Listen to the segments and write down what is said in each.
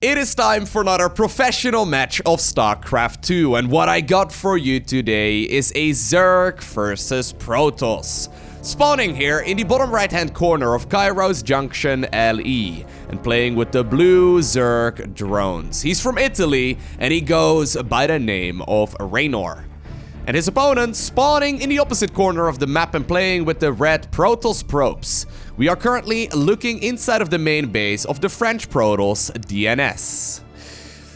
It is time for another professional match of StarCraft 2, and what I got for you today is a Zerg versus Protoss. Spawning here in the bottom right hand corner of Kairos Junction LE, and playing with the blue Zerg drones. He's from Italy, and he goes by the name of Reynor. And his opponent spawning in the opposite corner of the map and playing with the red Protoss probes. We are currently looking inside of the main base of the French Protoss DNS.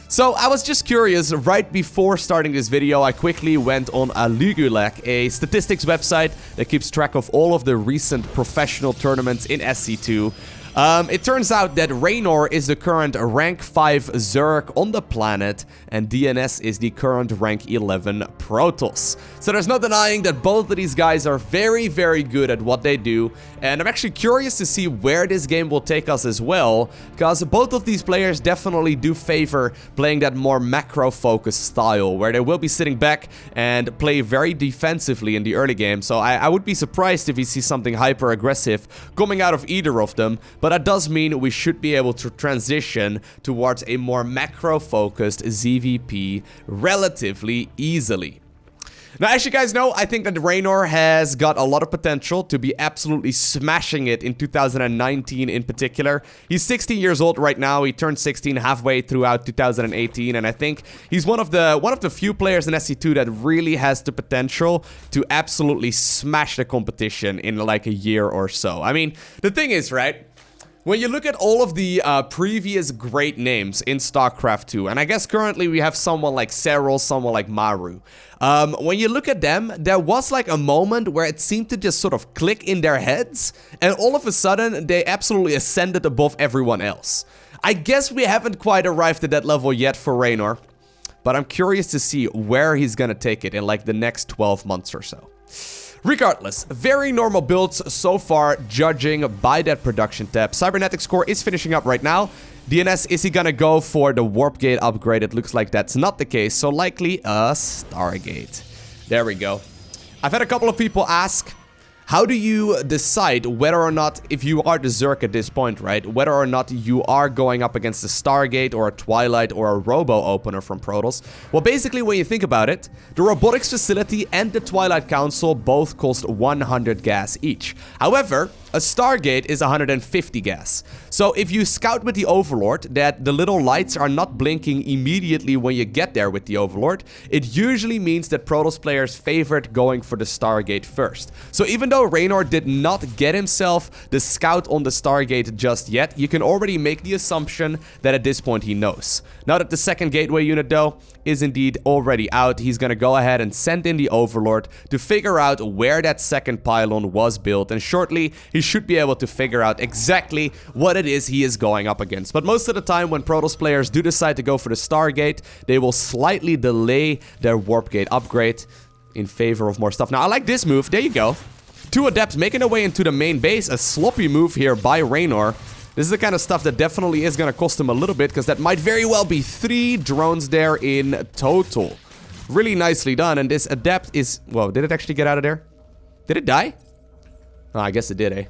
So I was just curious, right before starting this video, I quickly went on LowkoTV, a statistics website that keeps track of all of the recent professional tournaments in SC2. It turns out that Reynor is the current rank 5 Zerg on the planet, and DNS is the current rank 11 Protoss. So there's no denying that both of these guys are very, very good at what they do, and I'm actually curious to see where this game will take us as well, because both of these players definitely do favor playing that more macro-focused style, where they will be sitting back and play very defensively in the early game. So I would be surprised if we see something hyper-aggressive coming out of either of them. But that does mean we should be able to transition towards a more macro-focused ZVP relatively easily. Now, as you guys know, I think that Reynor has got a lot of potential to be absolutely smashing it in 2019 in particular. He's 16 years old right now. He turned 16 halfway throughout 2018, and I think he's one of the few players in SC2 that really has the potential to absolutely smash the competition in like a year or so. I mean, the thing is, right? When you look at all of the previous great names in StarCraft 2, and I guess currently we have someone like Serral, someone like Maru. When you look at them, there was like a moment where it seemed to just sort of click in their heads, and all of a sudden they absolutely ascended above everyone else. I guess we haven't quite arrived at that level yet for Reynor, but I'm curious to see where he's gonna take it in like the next 12 months or so. Regardless, very normal builds so far, judging by that production tab. Cybernetics core is finishing up right now. DNS, is he gonna go for the warp gate upgrade? It looks like that's not the case, so likely a Stargate. There we go. I've had a couple of people ask, how do you decide whether or not, if you are the Zerg at this point, right, whether or not you are going up against a Stargate or a Twilight or a Robo opener from Protoss? Well, basically, when you think about it, the Robotics Facility and the Twilight Council both cost 100 gas each. However, a Stargate is 150 gas. So if you scout with the Overlord that the little lights are not blinking immediately when you get there with the Overlord, it usually means that Protoss players favored going for the Stargate first. So even though Reynor did not get himself the scout on the Stargate just yet, you can already make the assumption that at this point he knows. Now that the second gateway unit though is indeed already out, he's gonna go ahead and send in the Overlord to figure out where that second pylon was built, and shortly he should be able to figure out exactly what it is he is going up against. But most of the time when Protoss players do decide to go for the Stargate, they will slightly delay their warp gate upgrade in favor of more stuff. Now I like this move, there you go. Two Adepts making their way into the main base, a sloppy move here by Reynor. This is the kind of stuff that definitely is going to cost him a little bit, because that might very well be 3 drones there in total. Really nicely done, and this Adept is... Whoa, did it actually get out of there? Did it die? Oh, I guess it did, eh?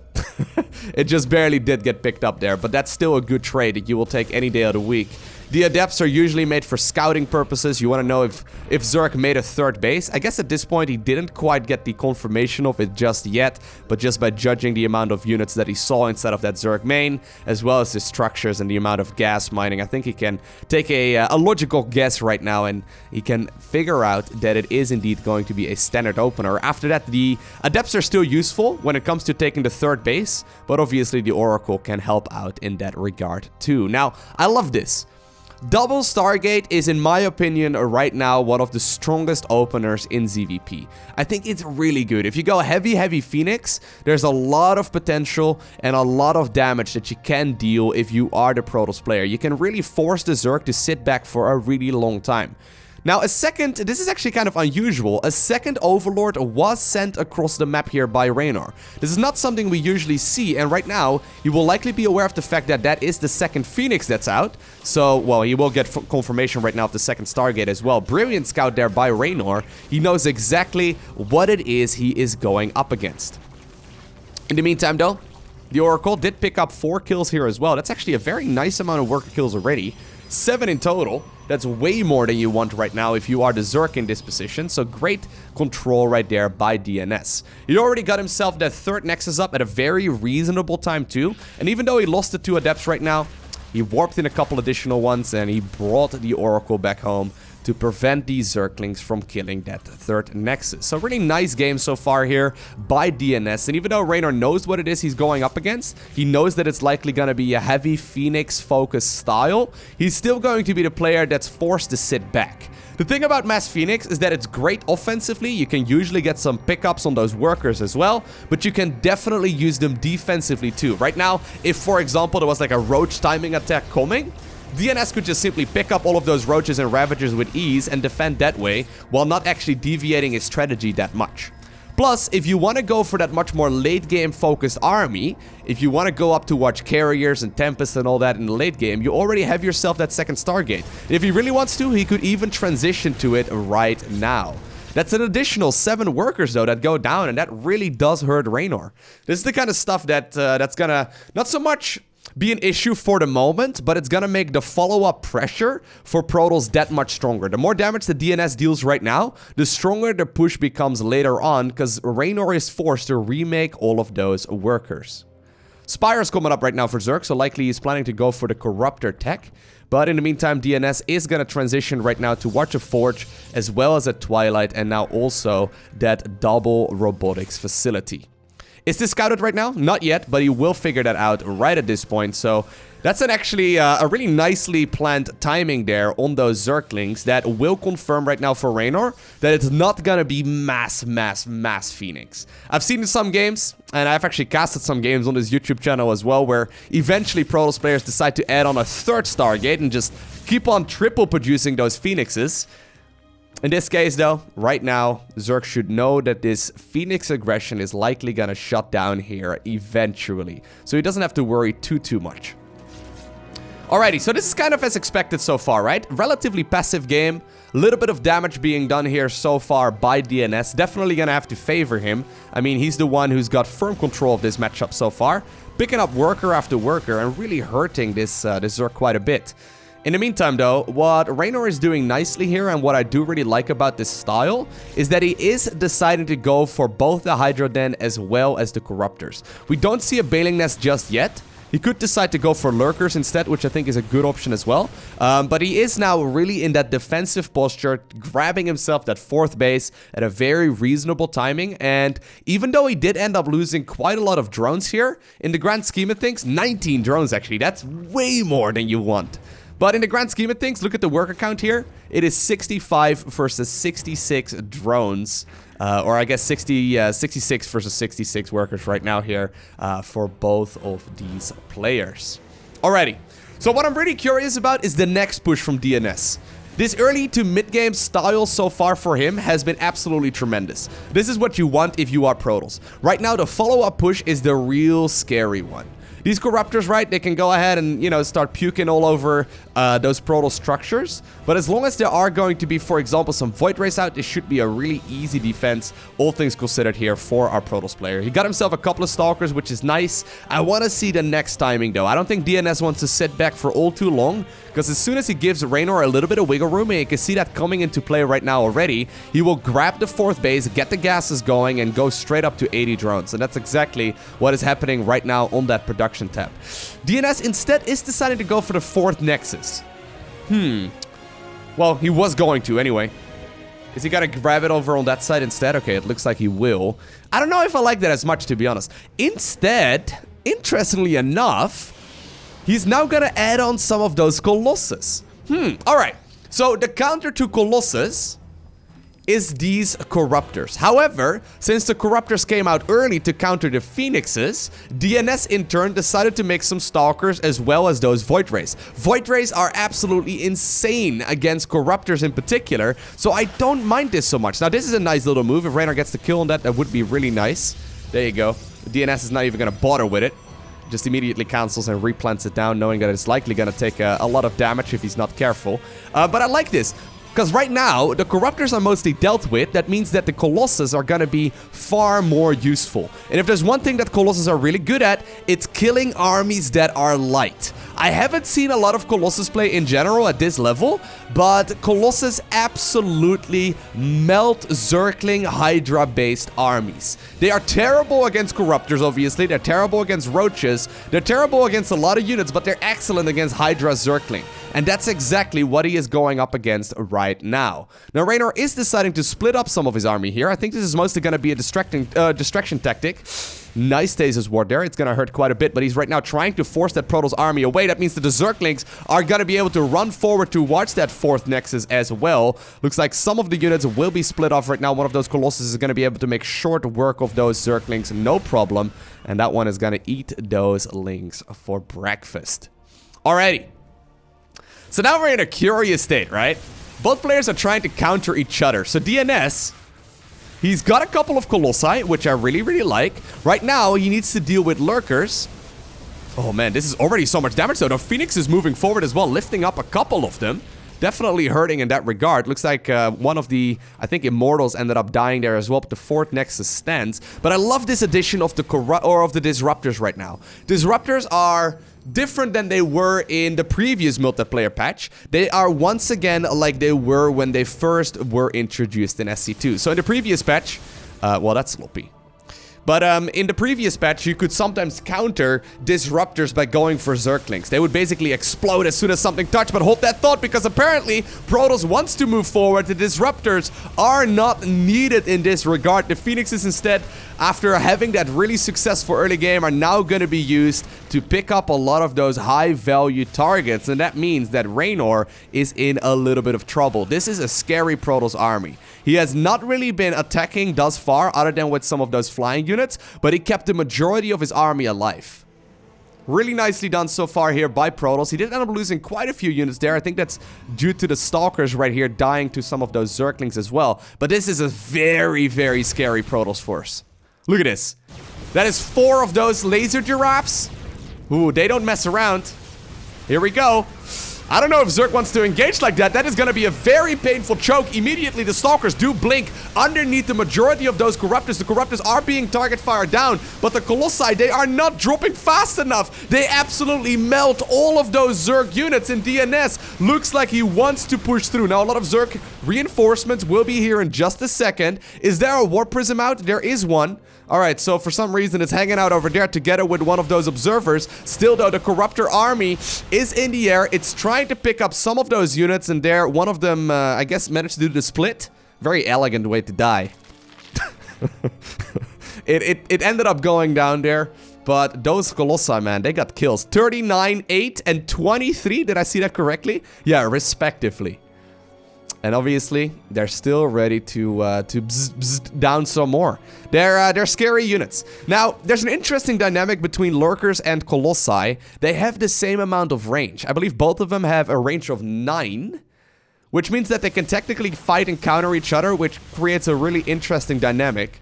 It just barely did get picked up there, but that's still a good trade that you will take any day of the week. The Adepts are usually made for scouting purposes. You want to know if Zerg made a third base. I guess at this point he didn't quite get the confirmation of it just yet, but just by judging the amount of units that he saw inside of that Zerg main, as well as the structures and the amount of gas mining, I think he can take a logical guess right now, and he can figure out that it is indeed going to be a standard opener. After that, the Adepts are still useful when it comes to taking the third base, but obviously the Oracle can help out in that regard too. Now, I love this. Double Stargate is, in my opinion, right now one of the strongest openers in ZVP. I think it's really good. If you go heavy Phoenix, there's a lot of potential and a lot of damage that you can deal if you are the Protoss player. You can really force the Zerg to sit back for a really long time. Now, this is actually kind of unusual, a second Overlord was sent across the map here by Reynor. This is not something we usually see, and right now, you will likely be aware of the fact that that is the second Phoenix that's out. So, well, you will get confirmation right now of the second Stargate as well. Brilliant scout there by Reynor. He knows exactly what it is he is going up against. In the meantime, though, the Oracle did pick up 4 kills here as well. That's actually a very nice amount of worker kills already. 7 in total. That's way more than you want right now if you are the Zerg in this position. So great control right there by DNS. He already got himself that 3rd Nexus up at a very reasonable time too. And even though he lost the 2 Adepts right now, he warped in a couple additional ones and he brought the Oracle back home to prevent these Zerglings from killing that 3rd Nexus. So really nice game so far here by DNS. And even though Reynor knows what it is he's going up against, he knows that it's likely going to be a heavy Phoenix-focused style, he's still going to be the player that's forced to sit back. The thing about Mass Phoenix is that it's great offensively. You can usually get some pickups on those workers as well, but you can definitely use them defensively too. Right now, if for example there was like a roach timing attack coming, DNS could just simply pick up all of those roaches and ravagers with ease and defend that way, while not actually deviating his strategy that much. Plus, if you want to go for that much more late game focused army, if you want to go up to watch carriers and Tempest and all that in the late game, you already have yourself that 2nd Stargate. If he really wants to, he could even transition to it right now. That's an additional 7 workers though that go down, and that really does hurt Reynor. This is the kind of stuff that that's gonna not so much be an issue for the moment, but it's gonna make the follow-up pressure for Protoss that much stronger. The more damage the DNS deals right now, the stronger the push becomes later on, because Reynor is forced to remake all of those workers. Spire's coming up right now for Zerg, so likely he's planning to go for the Corruptor tech. But in the meantime, DNS is gonna transition right now to watch a Forge, as well as a Twilight, and now also that double robotics facility. Is this scouted right now? Not yet, but he will figure that out right at this point. So that's actually a really nicely planned timing there on those Zerglings that will confirm right now for Reynor that it's not gonna be mass Phoenix. I've seen in some games, and I've actually casted some games on this YouTube channel as well, where eventually Protoss players decide to add on a 3rd Stargate and just keep on triple producing those Phoenixes. In this case though, right now, Zerg should know that this Phoenix aggression is likely gonna shut down here eventually. So he doesn't have to worry too much. Alrighty, so this is kind of as expected so far, right? Relatively passive game. A little bit of damage being done here so far by DNS. Definitely gonna have to favor him. I mean, he's the one who's got firm control of this matchup so far. Picking up worker after worker and really hurting this Zerg quite a bit. In the meantime though, what Reynor is doing nicely here, and what I do really like about this style, is that he is deciding to go for both the Hydro Den as well as the Corruptors. We don't see a Bailing Nest just yet. He could decide to go for Lurkers instead, which I think is a good option as well. But he is now really in that defensive posture, grabbing himself that 4th base at a very reasonable timing. And even though he did end up losing quite a lot of drones here, in the grand scheme of things, 19 drones actually, that's way more than you want. But in the grand scheme of things, look at the worker count here. It is 65 versus 66 drones. Or I guess 66 versus 66 workers right now here for both of these players. Alrighty. So what I'm really curious about is the next push from DNS. This early to mid-game style so far for him has been absolutely tremendous. This is what you want if you are Protoss. Right now, the follow-up push is the real scary one. These Corruptors, right, they can go ahead and, you know, start puking all over those Protoss structures. But as long as there are going to be, for example, some Void Rays out, this should be a really easy defense, all things considered here for our Protoss player. He got himself a couple of Stalkers, which is nice. I want to see the next timing, though. I don't think DNS wants to sit back for all too long, because as soon as he gives Reynor a little bit of wiggle room, and you can see that coming into play right now already, he will grab the 4th base, get the gases going, and go straight up to 80 drones. And that's exactly what is happening right now on that production tab. DNS instead is deciding to go for the 4th Nexus. Well, he was going to anyway. Is he gonna grab it over on that side instead? Okay, it looks like he will. I don't know if I like that as much, to be honest. Instead, interestingly enough, he's now gonna add on some of those Colossus. Alright. So the counter to Colossus is these Corruptors. However, since the Corruptors came out early to counter the Phoenixes, DNS in turn decided to make some Stalkers as well as those Void Rays. Void Rays are absolutely insane against Corruptors in particular, so I don't mind this so much. Now, this is a nice little move. If Reynor gets the kill on that, that would be really nice. There you go. DNS is not even gonna bother with it. Just immediately cancels and replants it down, knowing that it's likely gonna take a lot of damage if he's not careful. But I like this. Because right now, the Corruptors are mostly dealt with. That means that the Colossus are gonna be far more useful. And if there's one thing that Colossus are really good at, it's killing armies that are light. I haven't seen a lot of Colossus play in general at this level, but Colossus absolutely melt Zergling Hydra-based armies. They are terrible against Corruptors, obviously. They're terrible against Roaches. They're terrible against a lot of units, but they're excellent against Hydra Zergling. And that's exactly what he is going up against right now. Now, Reynor is deciding to split up some of his army here. I think this is mostly going to be a distraction tactic. Nice Stasis Ward there. It's going to hurt quite a bit, but he's right now trying to force that Protoss army away. That means that the Zerglings are going to be able to run forward towards that 4th Nexus as well. Looks like some of the units will be split off right now. One of those Colossus is going to be able to make short work of those Zerglings, no problem. And that one is going to eat those Lings for breakfast. Alrighty. So now we're in a curious state, right? Both players are trying to counter each other. So DNS... he's got a couple of Colossi, which I really, really like. Right now, he needs to deal with Lurkers. Oh man, this is already so much damage though. The Phoenix is moving forward as well, lifting up a couple of them. Definitely hurting in that regard. Looks like one of the, I think, Immortals ended up dying there as well, but the 4th Nexus stands. But I love this addition of the Disruptors right now. Disruptors are different than they were in the previous multiplayer patch. They are once again like they were when they first were introduced in SC2. So in the previous patch, well, that's sloppy. But in the previous patch, you could sometimes counter Disruptors by going for Zerglings. They would basically explode as soon as something touched, but hold that thought, because apparently Protoss wants to move forward. The Disruptors are not needed in this regard. The Phoenixes instead, after having that really successful early game, are now going to be used to pick up a lot of those high-value targets, and that means that Reynor is in a little bit of trouble. This is a scary Protoss army. He has not really been attacking thus far, other than with some of those flying units, but he kept the majority of his army alive. Really nicely done so far here by Protoss. He did end up losing quite a few units there. I think that's due to the Stalkers right here dying to some of those Zerglings as well. But this is a very, very scary Protoss force. Look at this. That is 4 of those laser giraffes. Ooh, they don't mess around. Here we go. I don't know if Zerg wants to engage like that. That is going to be a very painful choke. Immediately, the Stalkers do blink underneath the majority of those Corruptors. The Corruptors are being target fired down, but the Colossi, they are not dropping fast enough. They absolutely melt all of those Zerg units, and DNS looks like he wants to push through. Now, a lot of Zerg reinforcements will be here in just a second. Is there a Warp Prism out? There is one. Alright, so for some reason it's hanging out over there together with one of those observers. Still though, the Corruptor army is in the air. It's trying to pick up some of those units, and there, one of them, I guess, managed to do the split. Very elegant way to die. It ended up going down there, but those Colossi, man, they got kills. 39, 8, and 23, did I see that correctly? Yeah, respectively. And obviously, they're still ready to bzz down some more. They're scary units. Now, there's an interesting dynamic between Lurkers and Colossi. They have the same amount of range. I believe both of them have a range of 9, which means that they can technically fight and counter each other, which creates a really interesting dynamic.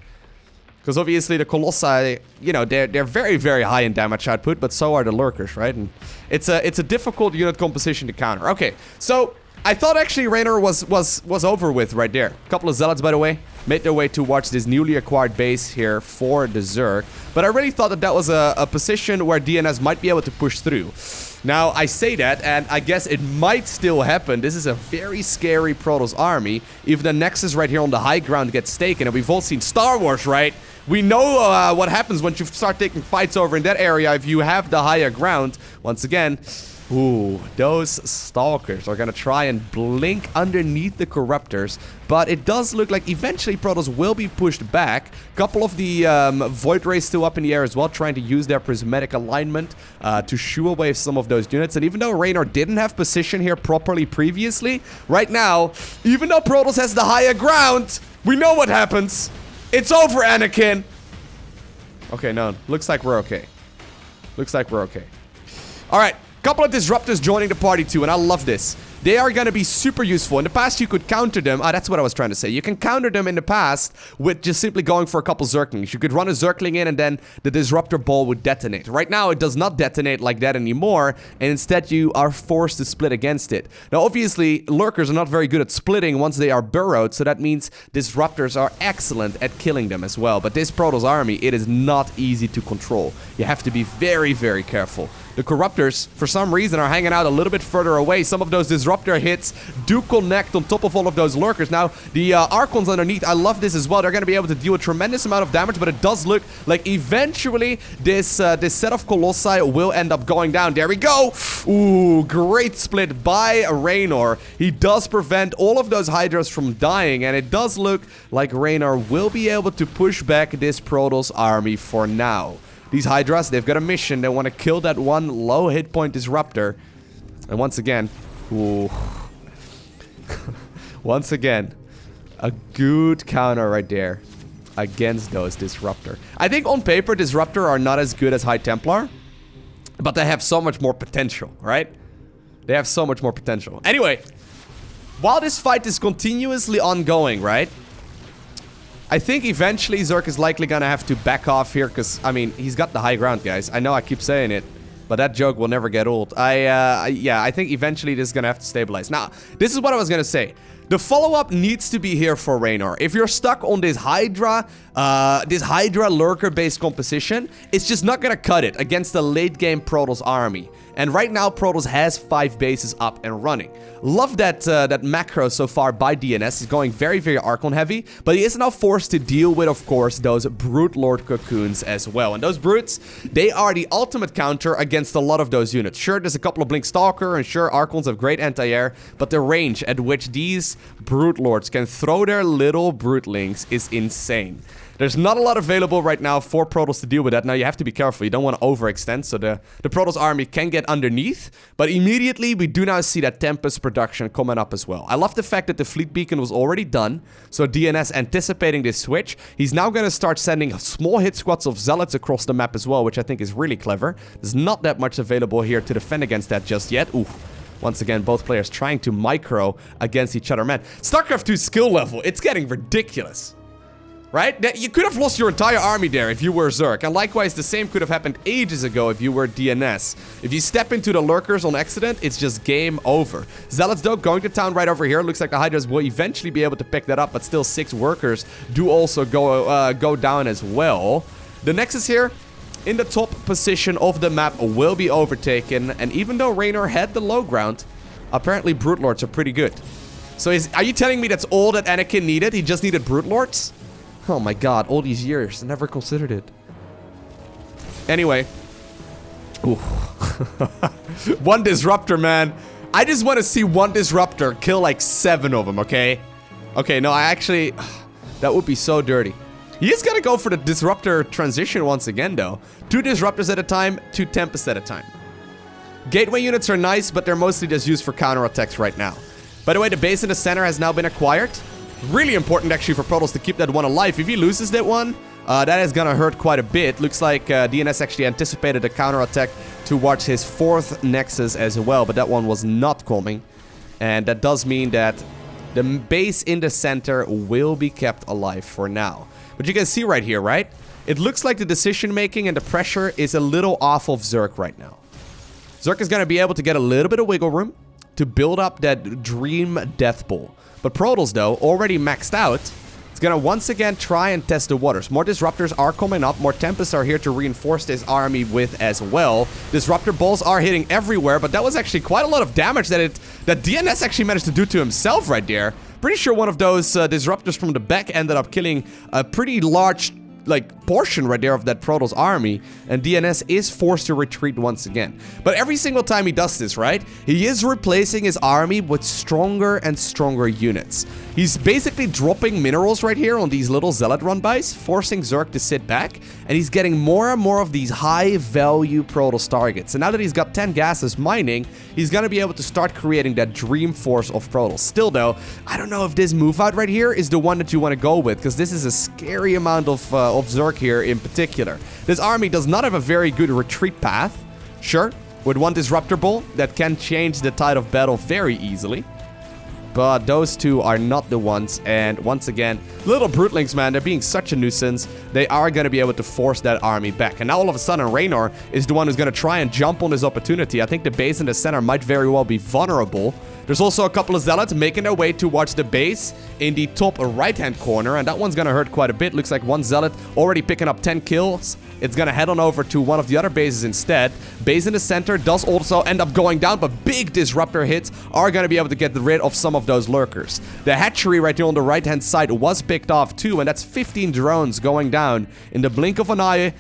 Because obviously the Colossi, you know, they're very, very high in damage output, but so are the Lurkers, right? And it's a difficult unit composition to counter. Okay, so I thought actually Reynor was over with right there. A couple of Zealots, by the way, made their way towards this newly acquired base here for the Zerg. But I really thought that that was a position where DNS might be able to push through. Now, I say that, and I guess it might still happen. This is a very scary Protoss army. If the Nexus right here on the high ground gets taken, and we've all seen Star Wars, right? We know what happens once you start taking fights over in that area if you have the higher ground. Once again, ooh, those Stalkers are gonna try and blink underneath the Corruptors, but it does look like eventually Protoss will be pushed back. A couple of the Void Rays still up in the air as well, trying to use their prismatic alignment to shoo away some of those units. And even though Reynor didn't have position here properly previously, right now, even though Protoss has the higher ground, we know what happens. It's over, Anakin. Okay, no, looks like we're okay. Looks like we're okay. All right. Couple of Disruptors joining the party too, and I love this. they are going to be super useful. In the past, you could counter them. That's what I was trying to say. You can counter them in the past with just simply going for a couple Zerglings. You could run a Zergling in and then the Disruptor Ball would detonate. Right now, it does not detonate like that anymore, and instead you are forced to split against it. Now, obviously, Lurkers are not very good at splitting once they are burrowed, so that means Disruptors are excellent at killing them as well. But this Protoss army, it is not easy to control. You have to be very, very careful. The Corruptors, for some reason, are hanging out a little bit further away. Some of those Disruptor hits do connect on top of all of those Lurkers. Now, the Archons underneath, I love this as well. They're going to be able to deal a tremendous amount of damage, but it does look like eventually this set of Colossi will end up going down. There we go! Ooh, great split by Reynor. He does prevent all of those Hydras from dying, and it does look like Reynor will be able to push back this Protoss army for now. These Hydras, they've got a mission. They want to kill that one low hit point Disruptor. And once again, ooh. Once again, a good counter right there against those Disruptor. I think on paper, Disruptor are not as good as High Templar, but they have so much more potential, right? They have so much more potential. Anyway, while this fight is continuously ongoing, right? I think eventually Zerg is likely gonna have to back off here because, I mean, he's got the high ground, guys. I know I keep saying it, but that joke will never get old. Yeah, I think eventually this is gonna have to stabilize. Now, this is what I was gonna say. The follow-up needs to be here for Reynor. If you're stuck on this Hydra Lurker-based composition, it's just not gonna cut it against the late-game Protoss army. And right now, Protoss has 5 bases up and running. Love that that macro so far by DNS. He's going very, very Archon heavy, but he is now forced to deal with, of course, those Brute Lord cocoons as well. And those Brutes, they are the ultimate counter against a lot of those units. Sure, there's a couple of Blink Stalker, and sure, Archons have great anti-air, but the range at which these Brute Lords can throw their little Brutelings is insane. There's not a lot available right now for Protoss to deal with that. Now, you have to be careful. You don't want to overextend, so the Protoss army can get underneath. But immediately, we do now see that Tempest production coming up as well. I love the fact that the Fleet Beacon was already done. So DNS anticipating this switch. He's now going to start sending small hit squads of Zealots across the map as well, which I think is really clever. There's not that much available here to defend against that just yet. Ooh. Once again, both players trying to micro against each other. Man, StarCraft 2 skill level, it's getting ridiculous. Right? You could have lost your entire army there if you were Zerg. And likewise, the same could have happened ages ago if you were DNS. If you step into the Lurkers on accident, it's just game over. Zealots, though, going to town right over here. Looks like the Hydras will eventually be able to pick that up, but still 6 workers do also go down as well. The Nexus here, in the top position of the map, will be overtaken. And even though Reynor had the low ground, apparently Brute Lords are pretty good. So are you telling me that's all that Anakin needed? He just needed Brute Lords? Oh my god, all these years, I never considered it. Anyway. Ooh. One Disruptor, man. I just want to see one Disruptor kill like 7 of them, okay? Okay, no, I actually... That would be so dirty. He is gonna go for the Disruptor transition once again, though. 2 Disruptors at a time, 2 Tempests at a time. Gateway units are nice, but they're mostly just used for counterattacks right now. By the way, the base in the center has now been acquired. Really important, actually, for Protoss to keep that one alive. If he loses that one, that is gonna hurt quite a bit. Looks like DNS actually anticipated a counterattack towards his 4th Nexus as well, but that one was not coming. And that does mean that the base in the center will be kept alive for now. But you can see right here, right? It looks like the decision-making and the pressure is a little off of Zerg right now. Zerg is gonna be able to get a little bit of wiggle room to build up that Dream Death Ball. But Protoss, though, already maxed out, it's gonna once again try and test the waters. More Disruptors are coming up. More Tempests are here to reinforce this army with as well. Disruptor balls are hitting everywhere, but that was actually quite a lot of damage that DNS actually managed to do to himself right there. Pretty sure one of those Disruptors from the back ended up killing a pretty large portion right there of that Protoss army, and DNS is forced to retreat once again. But every single time he does this, right, he is replacing his army with stronger and stronger units. He's basically dropping minerals right here on these little Zealot run-bys, forcing Zerg to sit back, and he's getting more and more of these high-value Protoss targets. And now that he's got 10 gases mining, he's gonna be able to start creating that dream force of Protoss. Still, though, I don't know if this move out right here is the one that you want to go with, because this is a scary amount of Zerg here in particular. This army does not have a very good retreat path. Sure, with one Disruptor Ball that can change the tide of battle very easily. But those two are not the ones, and once again, little Broodlings, man, they're being such a nuisance. They are going to be able to force that army back. And now all of a sudden, Reynor is the one who's going to try and jump on this opportunity. I think the base in the center might very well be vulnerable. There's also a couple of Zealots making their way towards the base in the top right-hand corner, and that one's going to hurt quite a bit. Looks like one Zealot already picking up 10 kills. It's going to head on over to one of the other bases instead. Base in the center does also end up going down, but big Disruptor hits are going to be able to get rid of some of those lurkers. The hatchery right here on the right-hand side was picked off too, and that's 15 drones going down in the blink of an eye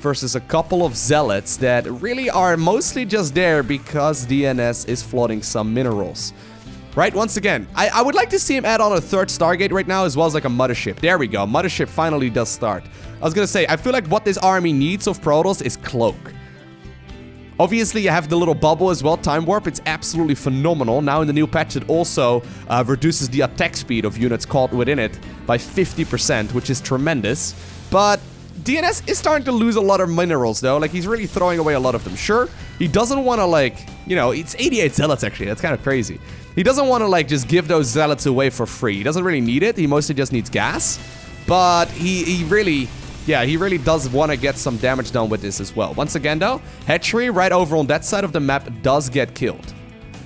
versus a couple of Zealots that really are mostly just there because DNS is flooding some minerals. Right, once again, I would like to see him add on a third Stargate right now, as well as like a Mothership. There we go, Mothership finally does start. I was gonna say, I feel like what this army needs of Protoss is Cloak. Obviously, you have the little bubble as well, Time Warp. It's absolutely phenomenal. Now in the new patch, it also reduces the attack speed of units caught within it by 50%, which is tremendous. But DNS is starting to lose a lot of minerals, though. Like, he's really throwing away a lot of them. Sure, he doesn't want to, like, you know, it's 88 Zealots, actually. That's kind of crazy. He doesn't want to, like, just give those Zealots away for free. He doesn't really need it. He mostly just needs gas. But he really does want to get some damage done with this as well. Once again, though, hatchery right over on that side of the map does get killed.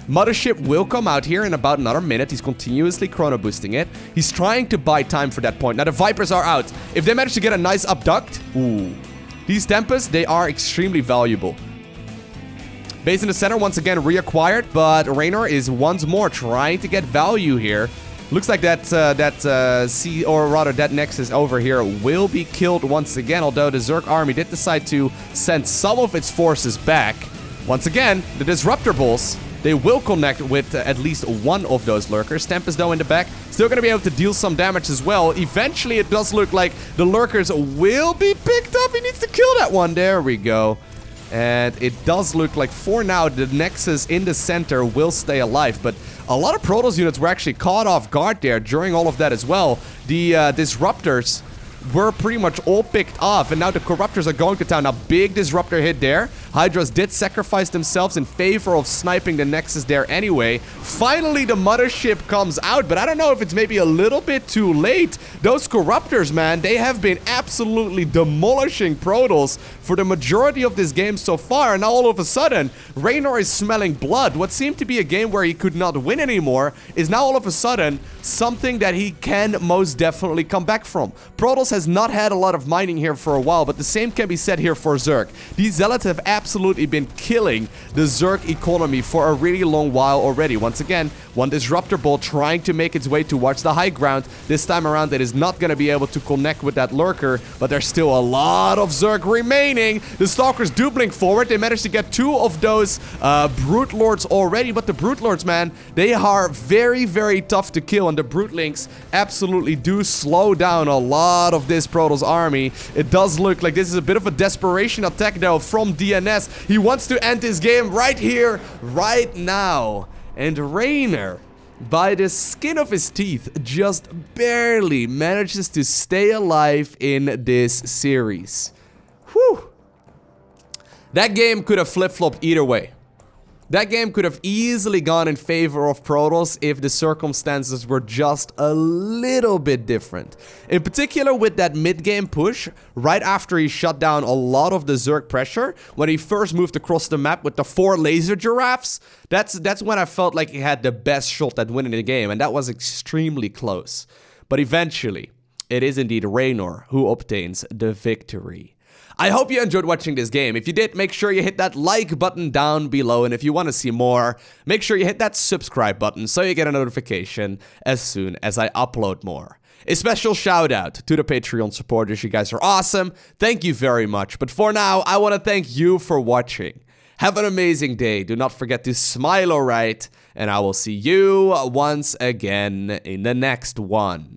Mothership will come out here in about another minute. He's continuously chrono boosting it. He's trying to buy time for that point. Now the Vipers are out. If they manage to get a nice abduct, ooh. These Tempests, they are extremely valuable. Base in the center, once again, reacquired, but Reynor is once more trying to get value here. Looks like that Nexus over here will be killed once again, although the Zerg army did decide to send some of its forces back. Once again, the Disruptor Balls, they will connect with at least one of those lurkers. Tempest, though, in the back, still going to be able to deal some damage as well. Eventually, it does look like the lurkers will be picked up. He needs to kill that one. There we go. And it does look like, for now, the Nexus in the center will stay alive. But a lot of Protoss units were actually caught off guard there during all of that as well. The Disruptors were pretty much all picked off, and now the Corruptors are going to town. Now, big Disruptor hit there. Hydras did sacrifice themselves in favor of sniping the Nexus there anyway. Finally, the Mothership comes out, but I don't know if it's maybe a little bit too late. Those Corruptors, man, they have been absolutely demolishing Protoss for the majority of this game so far, and now all of a sudden, Reynor is smelling blood. What seemed to be a game where he could not win anymore is now all of a sudden something that he can most definitely come back from. Protoss has not had a lot of mining here for a while, but the same can be said here for Zerg. These Zealots have absolutely been killing the Zerg economy for a really long while already. Once again, one Disruptor Ball trying to make its way towards the high ground. This time around, it is not going to be able to connect with that lurker, but there's still a lot of Zerg remaining. The Stalkers do blink forward. They managed to get two of those Brute Lords already, but the Brute Lords, man, they are very, very tough to kill, and the Brutelings absolutely do slow down a lot of this Protoss army. It does look like this is a bit of a desperation attack, though, from DNS. He wants to end this game right here, right now. And Reynor, by the skin of his teeth, just barely manages to stay alive in this series. Whew. That game could have flip-flopped either way. That game could have easily gone in favor of Protoss if the circumstances were just a little bit different. In particular with that mid-game push, right after he shut down a lot of the Zerg pressure, when he first moved across the map with the 4 laser giraffes, that's when I felt like he had the best shot at winning the game, and that was extremely close. But eventually, it is indeed Reynor who obtains the victory. I hope you enjoyed watching this game. If you did, make sure you hit that like button down below. And if you want to see more, make sure you hit that subscribe button so you get a notification as soon as I upload more. A special shout out to the Patreon supporters. You guys are awesome. Thank you very much. But for now, I want to thank you for watching. Have an amazing day. Do not forget to smile, alright? And I will see you once again in the next one.